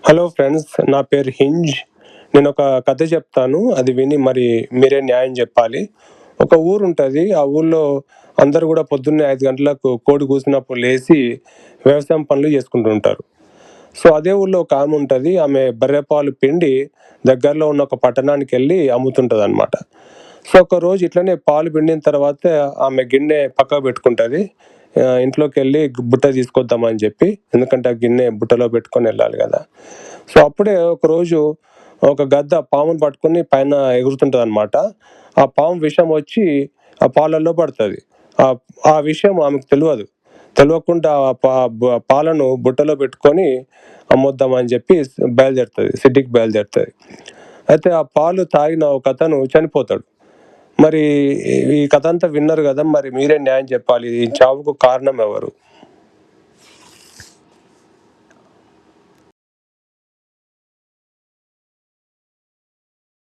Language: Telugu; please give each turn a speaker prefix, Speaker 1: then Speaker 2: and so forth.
Speaker 1: హలో ఫ్రెండ్స్, నా పేరు హింజ్. నేనొక కథ చెప్తాను. అది విని మరి మీరే న్యాయం చెప్పాలి. ఒక ఊరుంటది. ఆ ఊర్లో అందరూ గూడా పొద్దున్నే 5 గంటలకు కోడి కూసినప్పుడు లేసి వ్యవసాయం పనులు చేసుకుంటూ ఉంటారు. సో, అదే ఊర్లో ఒక ఆమె ఉంటది. ఆమె బర్రె పాలు పిండి దగ్గరలో ఉన్న ఒక పట్టణానికెళ్ళి అమ్ముతుంటదనమాట. సో, ఒకరోజు ఇట్లనే పాలు పిండిన తర్వాత ఆమె గిన్నె పక్కకు పెట్టుకుంటది. ఇంట్లోకెళ్ళి బుట్ట తీసుకొద్దామని చెప్పి. ఎందుకంటే ఆ గిన్నె బుట్టలో పెట్టుకొని ఎళ్ళాలి గదా! సో, అప్పుడే ఒకరోజు ఒక గద్ద పాముని పట్టుకొని పైన ఎగురుతుంటదనమాట. ఆ పాము విషం వచ్చి ఆ పాలల్లో పడతది. ఆహ్, ఆ విషయం ఆమెకు తెలవదు. తెలవకుండా ఆ పాలను బుట్టలో పెట్టుకొని అమ్మొద్దామని చెప్పి బయలుదేరుతది. సిటీకి బయలుదేరుతది. అయితే ఆ పాలు తాగిన ఒకతను చనిపోతాడు. మరి ఈ కథ అంతా విన్నారు గదా! మరి మీరే న్యాయం చెప్పాలి. ఈ చావుకు కారణం ఎవరు?